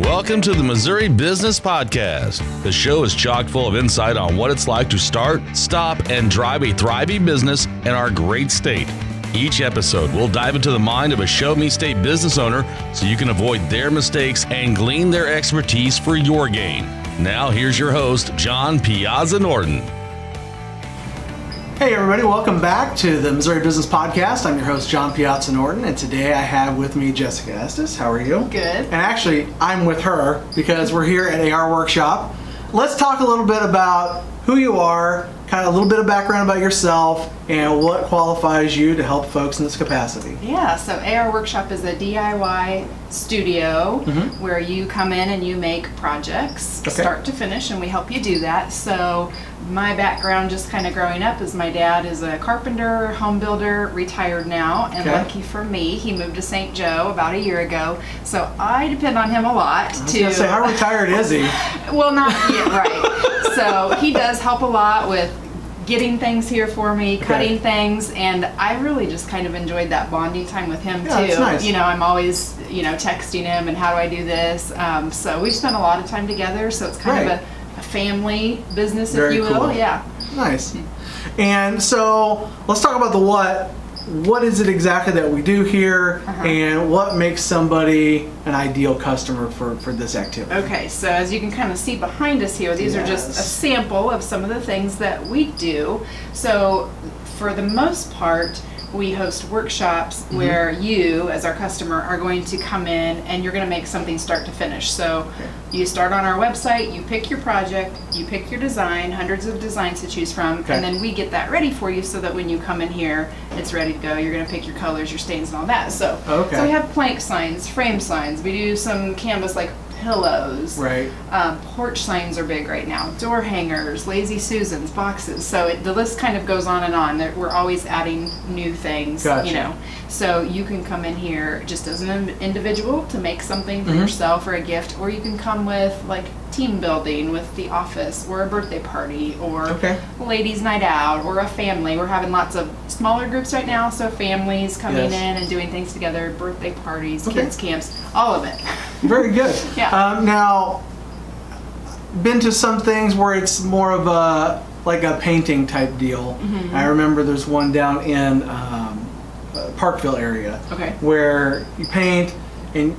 Welcome to the Missouri Business Podcast. The show is chock full of insight on what it's like to start, stop, and drive a thriving business in our great state. Each episode, we'll dive into the mind of a Show Me State business owner so you can avoid their mistakes and glean their expertise for your gain. Now, here's your host, John Piazza Norton. Hey everybody, welcome back to the Missouri Business Podcast. I'm your host, John Piazza Norton, and today I have with me Jessica Estes. How are you? Good. And actually, I'm with her because we're here at AR Workshop. Let's talk a little bit about who you are, kind of a little bit of background about yourself, and what qualifies you to help folks in this capacity. Yeah, so AR Workshop is a DIY studio where you come in and you make projects start to finish, and we help you do that. So my background, just kind of growing up, is my dad is a carpenter, home builder, retired now, and lucky for me, he moved to St. Joe about a year ago. So I depend on him a lot. I was going to say, how retired is he? Well, not yet, right. So he does help a lot with getting things here for me, cutting things, and I really just kind of enjoyed that bonding time with him too. That's nice. You know, I'm always, texting him and how do I do this. So we spent a lot of time together, so it's kind of a family business, Very if you will. cool. Yeah. Nice. And so let's talk about the what. What is it exactly that we do here, and what makes somebody an ideal customer for this activity? Okay, so as you can kind of see behind us here, these are just a sample of some of the things that we do. So for the most part, we host workshops where you, as our customer, are going to come in and you're going to make something start to finish. So you start on our website, you pick your project, you pick your design, hundreds of designs to choose from, and then we get that ready for you so that when you come in here, it's ready to go. You're going to pick your colors, your stains, and all that. So we have plank signs, frame signs. We do some canvas like pillows. Right. Porch signs are big right now. Door hangers, lazy Susans, boxes. So the list kind of goes on and on. We're always adding new things. Gotcha. So you can come in here just as an individual to make something for yourself or a gift, or you can come with like team building with the office, or a birthday party, or ladies' night out, or a family. We're having lots of smaller groups right now, so families coming in and doing things together, birthday parties, kids camps, all of it. Very good. Now, been to some things where it's more of a painting type deal. I remember there's one down in Parkville area where you paint, and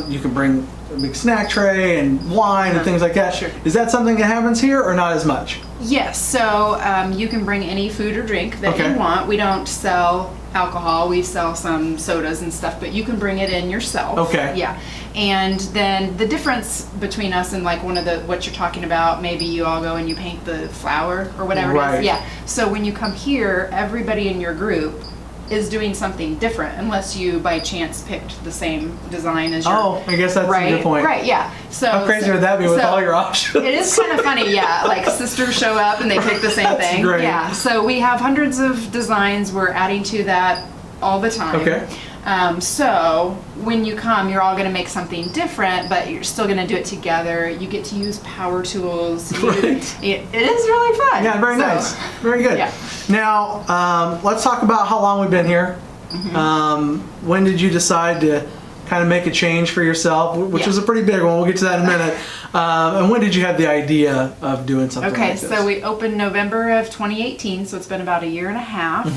you can bring a big snack tray and wine and things like that. Sure. Is that something that happens here or not as much? Yes, so you can bring any food or drink that you want. We don't sell alcohol, we sell some sodas and stuff, but you can bring it in yourself. Okay. Yeah. And then the difference between us and like one of the, what you're talking about, maybe you all go and you paint the flower or whatever it is. Yeah. So when you come here, everybody in your group is doing something different, unless you by chance picked the same design as your. Oh, I guess that's a good point. Right, yeah. So how crazy would that be with all your options? It is kind of funny, yeah. Like sisters show up and they pick the same thing. Great. Yeah. So we have hundreds of designs. We're adding to that all the time. Okay. So when you come, you're all going to make something different, but you're still going to do it together. You get to use power tools. It is really fun. Yeah, very nice. Very good. Yeah. Now, let's talk about how long we've been here. When did you decide to kind of make a change for yourself, which was a pretty big one? We'll get to that in a minute. And when did you have the idea of doing something like this? So we opened November of 2018, so it's been about a year and a half.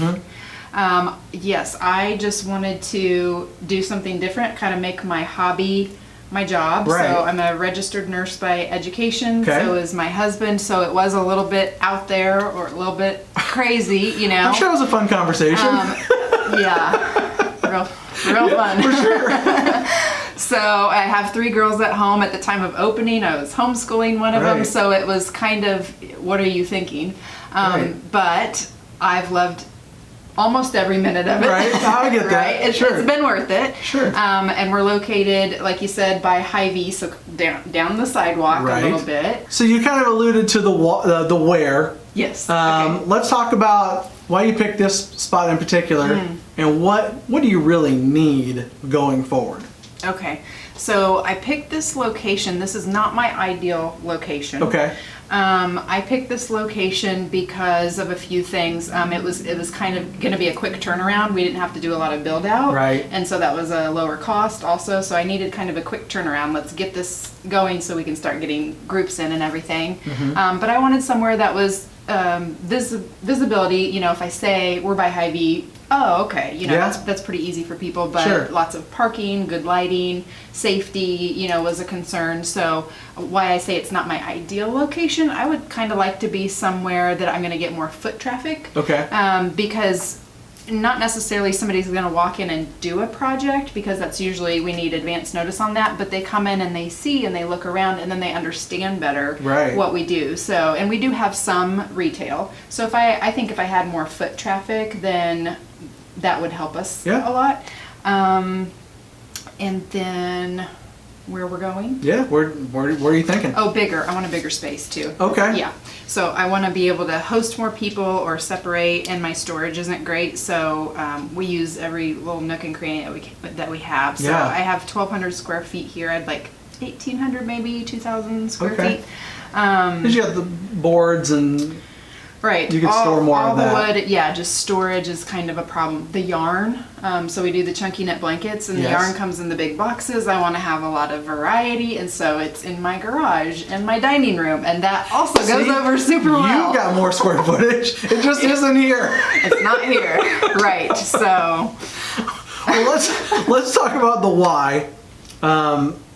Yes, I just wanted to do something different, kind of make my hobby my job. Right. So I'm a registered nurse by education. So is my husband. So it was a little bit out there, or a little bit crazy, I'm sure it was a fun conversation. Real fun. For sure. So I have 3 girls at home. At the time of opening, I was homeschooling one of them. So it was kind of, what are you thinking? But I've loved almost every minute of it. Right, I get that. It's been worth it. Sure. And we're located, like you said, by Hy-Vee, so down the sidewalk a little bit. So you kind of alluded to the where. Yes. Let's talk about why you picked this spot in particular, and what do you really need going forward? Okay, so I picked this location. This is not my ideal location. Okay. I picked this location because of a few things. It was kind of going to be a quick turnaround. We didn't have to do a lot of build out, Right. And so that was a lower cost also. So I needed kind of a quick turnaround. Let's get this going so we can start getting groups in and everything. But I wanted somewhere that was visibility. You know, if I say we're by Hy-Vee, oh, okay, you know, Yeah. that's pretty easy for people, but Sure. lots of parking, good lighting, safety, you know, was a concern. So why I say it's not my ideal location, I would kind of like to be somewhere that I'm going to get more foot traffic. Okay. Because not necessarily somebody's going to walk in and do a project, because that's usually, we need advance notice on that, but they come in and they see and they look around and then they understand better Right. what we do. So, and we do have some retail. So I think if I had more foot traffic, then that would help us Yeah. a lot. And then where we're going? Yeah. Where are you thinking? Oh, bigger. I want a bigger space too. Okay. Yeah. So I want to be able to host more people or separate, and my storage isn't great. So we use every little nook and cranny that we have. So Yeah. I have 1,200 square feet here. I'd like 1,800, maybe 2,000 square Okay. feet. Because you got the boards and Right. You could store more all of the that. wood, yeah, just storage is kind of a problem. The yarn, so we do the chunky knit blankets, and the Yes. yarn comes in the big boxes. I want to have a lot of variety, and so it's in my garage and my dining room, and that also goes See? over super well. You got more square footage. It just isn't here. It's not here, right? So, Well, let's talk about the why.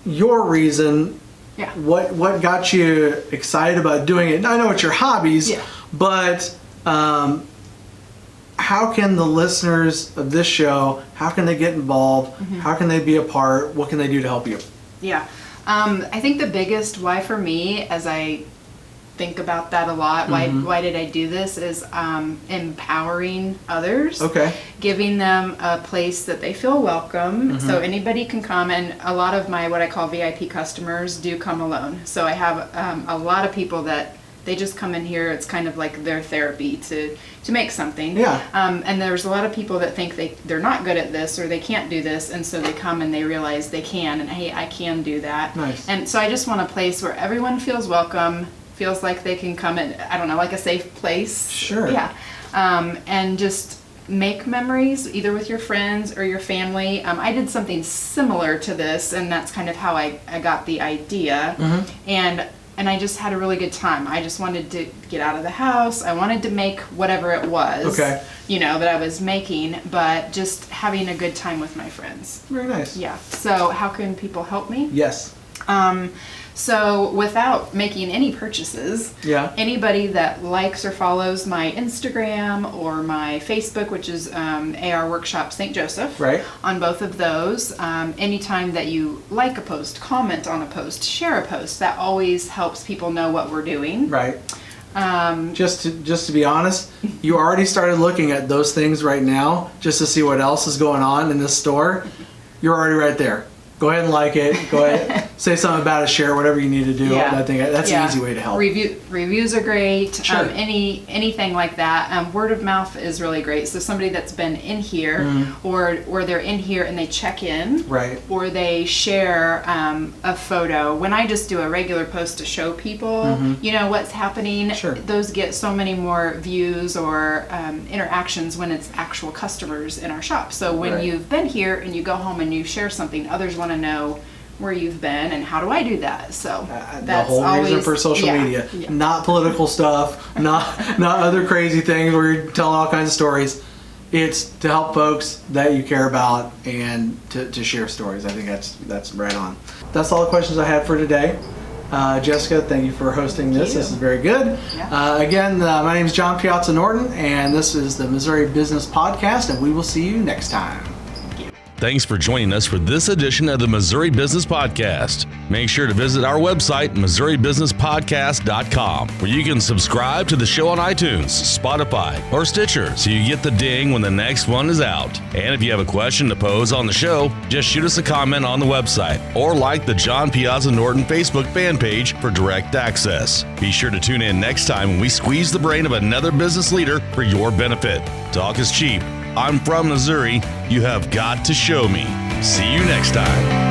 Your reason. yeah. What got you excited about doing it? I know it's your hobbies, Yeah. but how can the listeners of this show, how can they get involved? Mm-hmm. How can they be a part? What can they do to help you? Yeah. I think the biggest why for me, as I think about that a lot, why did I do this, is empowering others. Okay. Giving them a place that they feel welcome. So anybody can come, and a lot of my what I call VIP customers do come alone. So I have a lot of people that they just come in here. It's kind of like their therapy to make something. Yeah. And there's a lot of people that think they're not good at this or they can't do this, and so they come and they realize they can, and hey, I can do that. Nice. And so I just want a place where everyone feels welcome, feels like they can come in, I don't know, like a safe place. Sure. Yeah. And just make memories either with your friends or your family. I did something similar to this, and that's kind of how I got the idea. And I just had a really good time. I just wanted to get out of the house. I wanted to make whatever it was, Okay. you know, that I was making, but just having a good time with my friends. Very nice. Yeah. So how can people help me? Yes. So without making any purchases, Yeah. anybody that likes or follows my Instagram or my Facebook, which is AR Workshop St. Joseph, Right. on both of those, anytime that you like a post, comment on a post, share a post, that always helps people know what we're doing. Right. Just to be honest, you already started looking at those things right now just to see what else is going on in this store. You're already right there. Go ahead and like it. Go ahead, say something about it, share whatever you need to do. Yeah. I think that's Yeah. an easy way to help. Reviews are great. Sure. Anything like that. Word of mouth is really great. So somebody that's been in here, or they're in here and they check in, Right. or they share a photo. When I just do a regular post to show people, you know, what's happening, Sure. those get so many more views or interactions when it's actual customers in our shop. So when Right. you've been here and you go home and you share something, others want to know where you've been and how do I do that. So The that's whole reason always for social yeah, media, yeah. not political stuff, not other crazy things where you're telling all kinds of stories. It's to help folks that you care about and to share stories. I think that's right on. That's all the questions I had for today. Jessica, thank you for hosting this. you. This is very good. Yeah. Again, my name is John Piazza Norton, and this is the Missouri Business Podcast, and we will see you next time. Thanks for joining us for this edition of the Missouri Business Podcast. Make sure to visit our website, MissouriBusinessPodcast.com, where you can subscribe to the show on iTunes, Spotify, or Stitcher so you get the ding when the next one is out. And if you have a question to pose on the show, just shoot us a comment on the website or like the John Piazza Norton Facebook fan page for direct access. Be sure to tune in next time when we squeeze the brain of another business leader for your benefit. Talk is cheap. I'm from Missouri. You have got to show me. See you next time.